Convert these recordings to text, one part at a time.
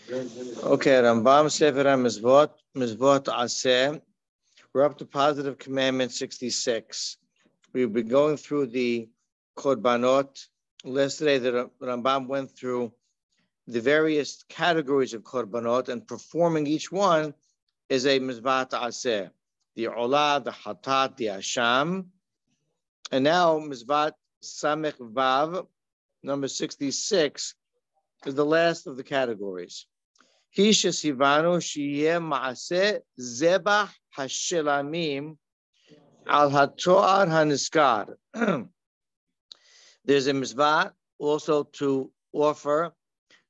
Okay, Rambam Sefer Misvot, Misvot Aseh. We're up to positive commandment 66. We've been going through the korbanot. Yesterday, the Rambam went through the various categories of korbanot, and performing each one is a Misvat Aseh. The Olah, the Hatat, the Asham. And now Misvat Samech Vav, number 66, is the last of the categories. Hisha Sivanu Shiyeh Maaseh Zebah Hashelamim Al Hatoar Haniskar. There's a mitzvah also to offer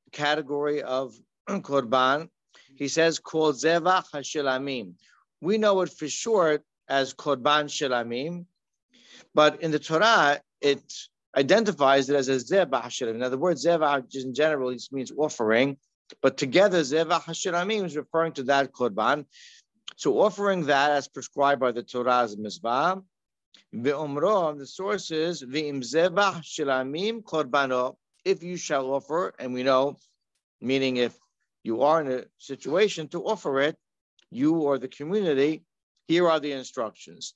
the category of korban. He says called Zebah Hashelamim. We know it for short as korban shelamim, but in the Torah it identifies it as a Zebah Hashelamim. Now the word Zebah just in general just means offering. But together, Zevach Hashiramim is referring to that korban. So offering that as prescribed by the Torah's mitzvah. Ve'omro, the source is Ve'im Zevach Shiramim Korbano. If you shall offer, and we know, meaning if you are in a situation to offer it, you or the community, here are the instructions.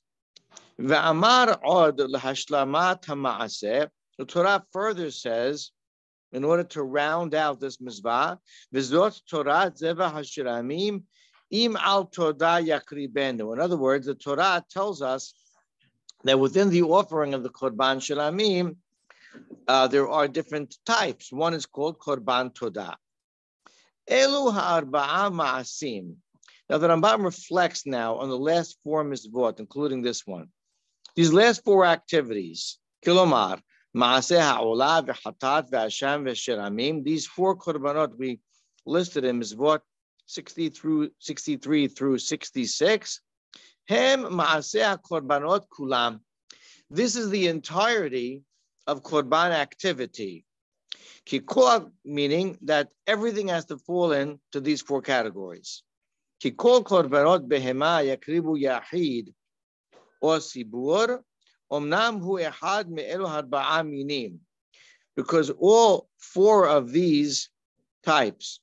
Ve'amar od lahashlamat hama'aseh. The Torah further says, in order to round out this mitzvah, Misvot Torah Zevach Hashiramim Im Al Todah Yakribenu. In other words, the Torah tells us that within the offering of the Korban Shiramim, there are different types. One is called Korban Todah. Elu Ha'arba'a Ma'asim. Now the Rambam reflects now on the last four Misvot, including this one. These last four activities, Kilomar, Maaseh ha'olah v'hatat v'asham v'shiramim. These four korbanot we listed in Misvot 63 through 66. Hem maaseh korbanot kulam. This is the entirety of korban activity. Kikol, meaning that everything has to fall into these four categories. Kikol korbanot behema yakribu yahid or sibur. Because all four of these types,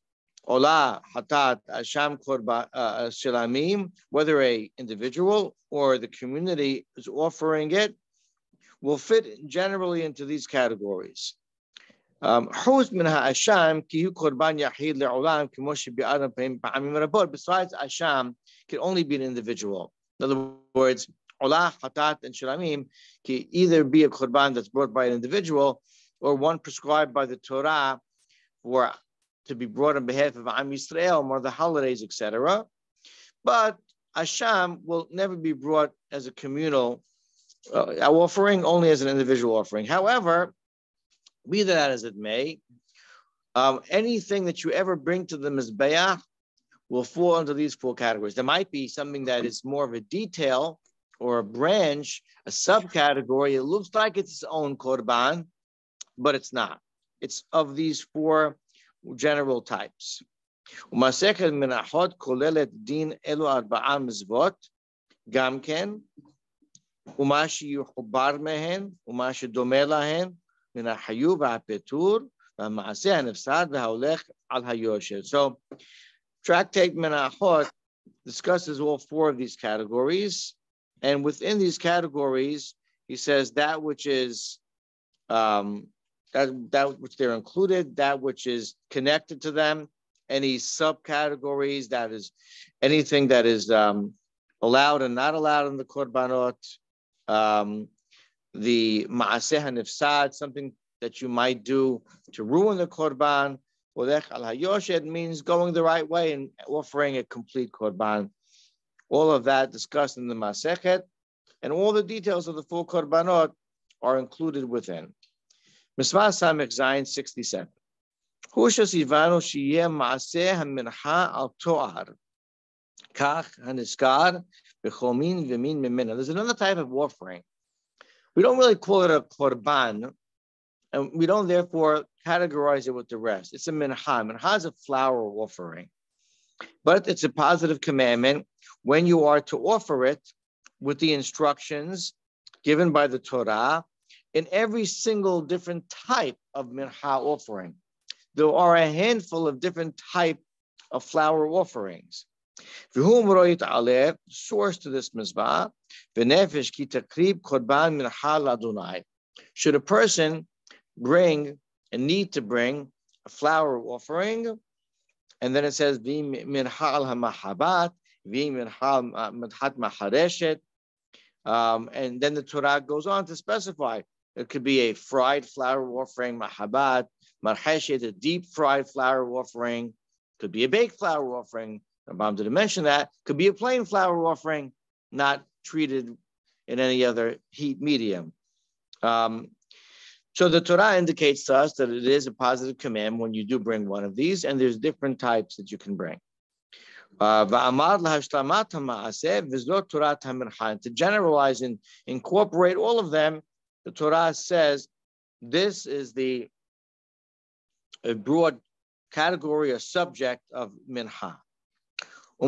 Olah, Hatat, Asham, Korban, Shilamim, whether an individual or the community is offering it, will fit generally into these categories. Besides Asham, can only be an individual. In other words, Olah, Hatat, and Shilamim can either be a korban that's brought by an individual or one prescribed by the Torah for to be brought on behalf of Am Yisrael or the holidays, etc. But Asham will never be brought as a communal offering, only as an individual offering. However, be that as it may, anything that you ever bring to the Mizbeach will fall into these four categories. There might be something that is more of a detail or a branch, a subcategory. It looks like it's its own korban, but it's not. It's of these four general types. Umasechet menachot kolelet din elu arba'a mizvot, gamken, umashi yuchubar mehen, umashi domeh lahen, min hayu v'hapetur, v'ma'aseh hanefsad v'haolech al hayosher. So, Tractate Menachot discusses all four of these categories. And within these categories, he says that which is that which they're included, that which is connected to them, any subcategories, that is anything that is allowed and not allowed in the korbanot, the ma'aseh hanefsad, something that you might do to ruin the korban. Olech al hayoshed means going the right way and offering a complete korban. All of that discussed in the Masechet, and all the details of the full korbanot are included within. Misvah Samech Zayin 67. Husha Sivanu Shiyeh Maaseh HaMincha Al To'ar Kach HaNiskar B'chomin V'min Mimena. There's another type of offering. We don't really call it a korban, and we don't therefore categorize it with the rest. It's a mincha. Mincha is a flour offering. But it's a positive commandment when you are to offer it with the instructions given by the Torah in every single different type of mincha offering. There are a handful of different type of flour offerings. Source to this Misvah, should a person bring and need to bring a flour offering, and then it says and then the Torah goes on to specify it could be a fried flour offering, mahabat, marheshet, a deep fried flour offering, could be a baked flour offering. Rambam didn't mention that. Could be a plain flour offering, not treated in any other heat medium. So the Torah indicates to us that it is a positive command when you do bring one of these, and there's different types that you can bring. To generalize and incorporate all of them, the Torah says this is a broad category or subject of mincha. The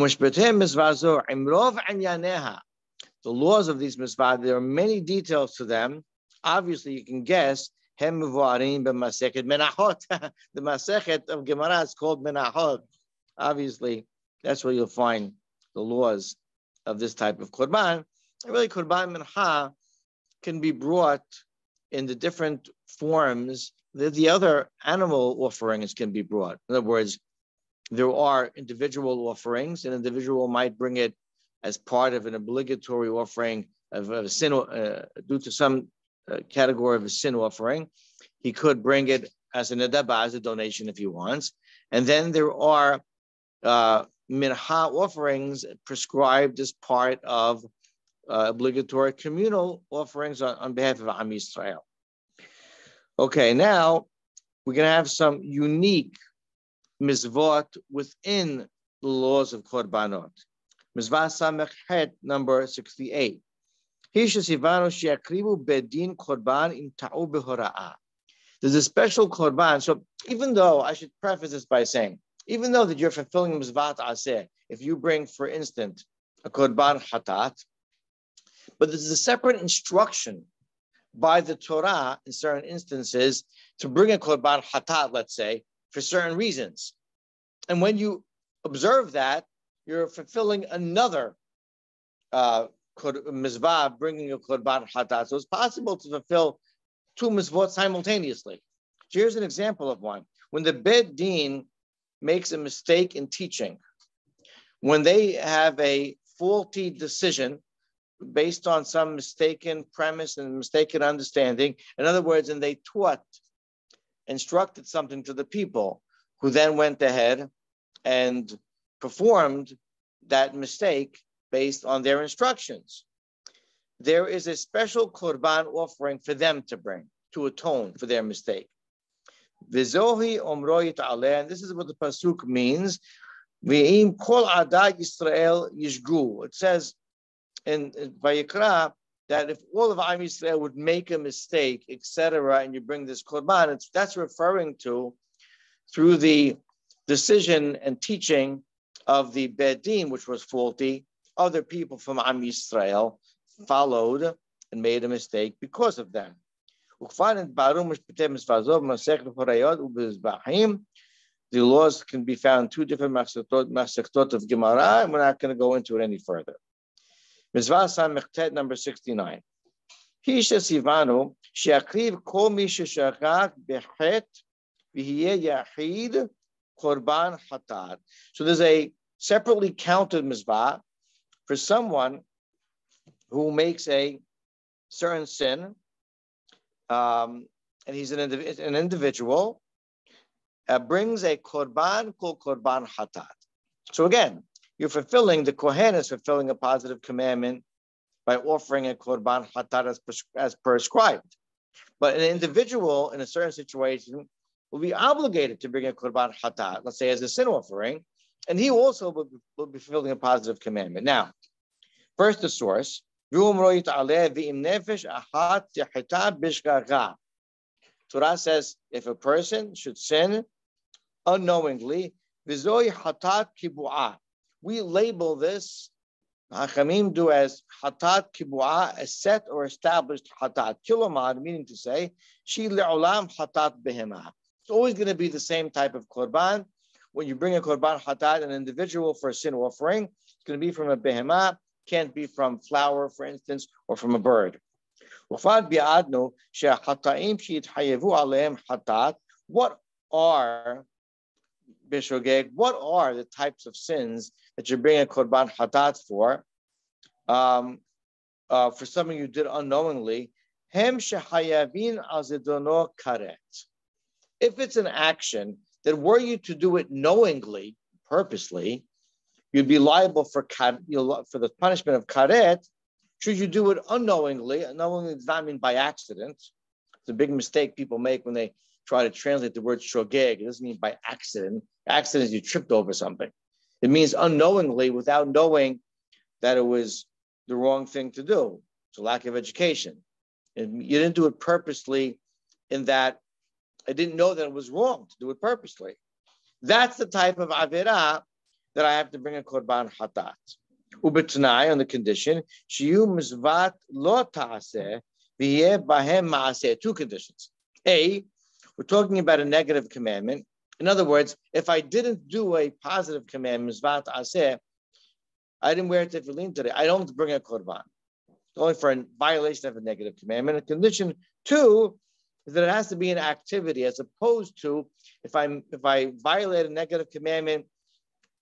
laws of these misvah, there are many details to them. Obviously, you can guess. The Masechet of Gemara is called Menachot. Obviously, that's where you'll find the laws of this type of korban. And really, korban mincha can be brought in the different forms that the other animal offerings can be brought. In other words, there are individual offerings. An individual might bring it as part of an obligatory offering of a sin, due to some category of a sin offering. He could bring it as an edaba, as a donation if he wants. And then there are mincha offerings prescribed as part of obligatory communal offerings on behalf of Am Yisrael. Okay, now we're going to have some unique misvot within the laws of korbanot. Misvah Samech Het, number 68. There's a special korban. So even though, I should preface this by saying, even though that you're fulfilling Misvat Aseh, if you bring, for instance, a korban hatat, but there's a separate instruction by the Torah in certain instances to bring a korban hatat, let's say, for certain reasons. And when you observe that, you're fulfilling another mizvah, bringing a korban hatat. So it's possible to fulfill two mizvot simultaneously. So here's an example of one. When the Beit Din makes a mistake in teaching, when they have a faulty decision based on some mistaken premise and mistaken understanding, in other words, and they instructed something to the people, who then went ahead and performed that mistake based on their instructions. There is a special korban offering for them to bring to atone for their mistake. Vizohi omroit aleh, and this is what the pasuk means. Ve'im kol ada Yisrael yishgu. It says in Vayikra that if all of Am Yisrael would make a mistake, etc., and you bring this korban, that's referring to through the decision and teaching of the Beit Din, which was faulty. Other people from Am Yisrael followed and made a mistake because of them. The laws can be found in two different masechtot of Gemara, and we're not going to go into it any further. Misvah Samechtet, number 69. Hisha Sivanu, she'akriv kol mi sheshachak bechet v'hiyeh yachid korban hatat. So there's a separately counted misvah for someone who makes a certain sin, and he's an individual, brings a korban called korban hatat. So again, you're fulfilling, the Kohen is fulfilling a positive commandment by offering a korban hatat as prescribed. But an individual in a certain situation will be obligated to bring a korban hatat, let's say as a sin offering, and he also will be fulfilling a positive commandment. Now, first the source. Torah says if a person should sin unknowingly, we label this, Hachamim do as hatat kibu'ah, a set or established hatat. Kilomad, meaning to say, shi le'olam hatat behema. It's always going to be the same type of korban, when you bring a korban hatat, an individual for a sin offering, it's going to be from a behemah, can't be from flour, for instance, or from a bird. What are the types of sins that you bring a korban hatat for? For something you did unknowingly, if it's an action that were you to do it knowingly, purposely, you'd be liable for the punishment of karet. Should you do it unknowingly? Unknowingly does not mean by accident. It's a big mistake people make when they try to translate the word shogeg. It doesn't mean by accident. Accident is you tripped over something. It means unknowingly, without knowing that it was the wrong thing to do. It's a lack of education. And you didn't do it purposely in that I didn't know that it was wrong to do it purposely. That's the type of avirah that I have to bring a korban hatat. Ubetnai, on the condition, shiyu misvat lo ta'aseh v'yeh bahem ma'aseh. Two conditions. A, we're talking about a negative commandment. In other words, if I didn't do a positive commandment, misvat ta'aseh, I didn't wear tefillin today, I don't bring a korban. Only for a violation of a negative commandment. And condition two is that it has to be an activity, as opposed to if I violate a negative commandment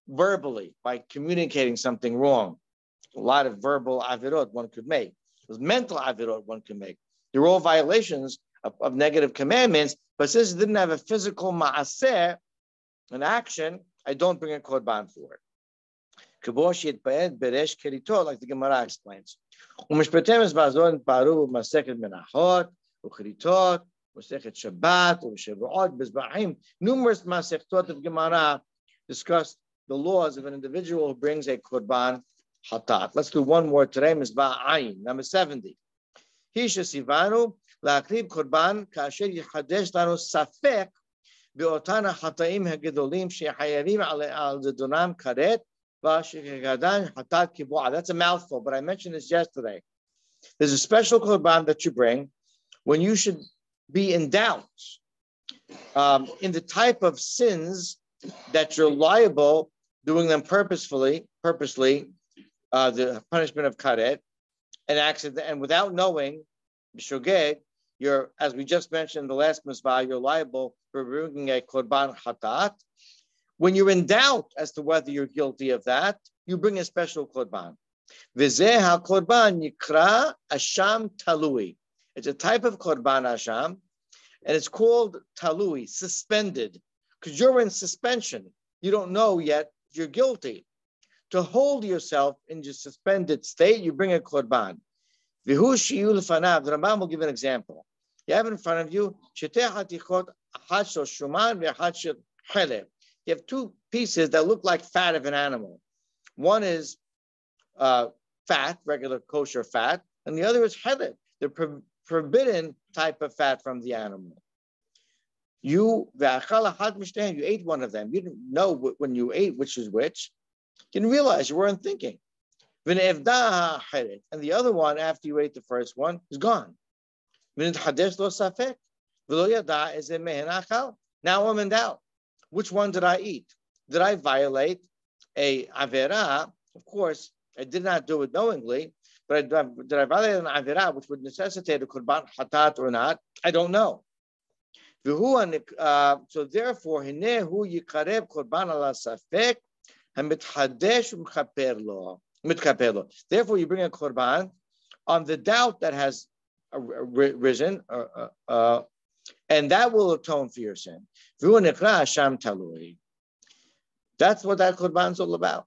verbally by communicating something wrong. A lot of verbal avirot one could make. There's mental avirot one could make. They're all violations of negative commandments, but since it didn't have a physical ma'aseh, an action, I don't bring a korban for it. Like the Gemara explains. Numerous masechtot of Gemara discuss the laws of an individual who brings a korban hatat. Let's do one more today. Mizbah ayin, number 70. Hisha sivanu la'akrib korban kasher yichadesh lanu safek be'otana hataim hagedolim shehayavim al zedonam karet v'ashikadan hatat kibua. That's a mouthful, but I mentioned this yesterday. There's a special korban that you bring when you should be in doubt in the type of sins that you're liable doing them purposely, the punishment of karet, an accident, and without knowing, b'shogeg, you're, as we just mentioned in the last misvah, you're liable for bringing a korban hatat. When you're in doubt as to whether you're guilty of that, you bring a special korban. V'zeh ha-korban yikra asham talui. It's a type of korban asham, and it's called talui, suspended, because you're in suspension. You don't know yet if you're guilty. To hold yourself in your suspended state, you bring a korban. Vihu shiyu lefanav. The Rambam will give an example. You have in front of you sheteh hatichot, achad shel shuman ve'achad shel cheleb. You have two pieces that look like fat of an animal. One is fat, regular kosher fat, and the other is cheleb, the forbidden type of fat from the animal. You ate one of them. You didn't know when you ate which is which. You didn't realize, you weren't thinking. And the other one, after you ate the first one, is gone. Now I'm in doubt. Which one did I eat? Did I violate a averah? Of course, I did not do it knowingly, but did I violate an averah which would necessitate a korban hatat or not? I don't know. So therefore, therefore you bring a korban on the doubt that has risen, and that will atone for your sin. That's what that korban is all about.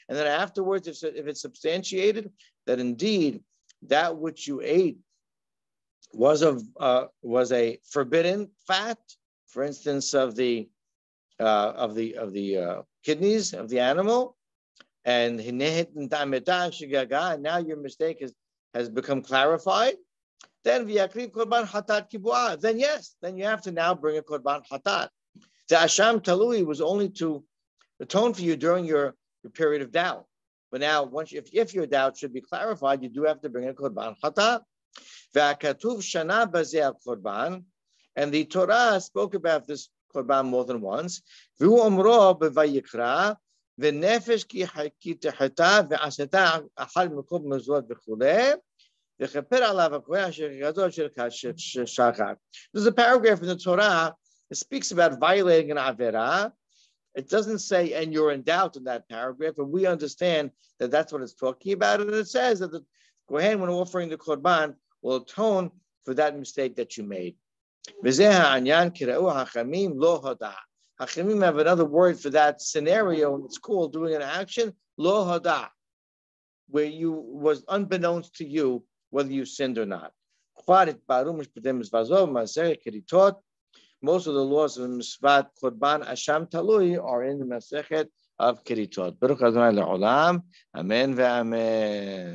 And then afterwards, if it's substantiated that indeed that which you ate was a forbidden fat, for instance, of the kidneys of the animal, and now your mistake has become clarified, then korban hatat kibua. Then yes, then you have to now bring a korban hatat. The asham talui was only to atone for you during your period of doubt. But now, if your doubt should be clarified, you do have to bring a korban hatat. Ve'akatuv shana bazeh korban, and the Torah spoke about this korban more than once. V'hu omro b'vayikra v'nefesh ki tehata ve'aseta achal mekom mezvot v'chulei. There's a paragraph in the Torah that speaks about violating an Averah. It doesn't say, and you're in doubt in that paragraph, and we understand that that's what it's talking about. And it says that the Kohen, when offering the Korban, will atone for that mistake that you made. Hachamim have another word for that scenario, and it's called doing an action, lo hada, where you was unbeknownst to you whether you sinned or not. Most of the laws of Misvot, Korban, Asham Talui are in the Masechet of Keritot. Baruch Adonai Le'olam. Amen ve'amen.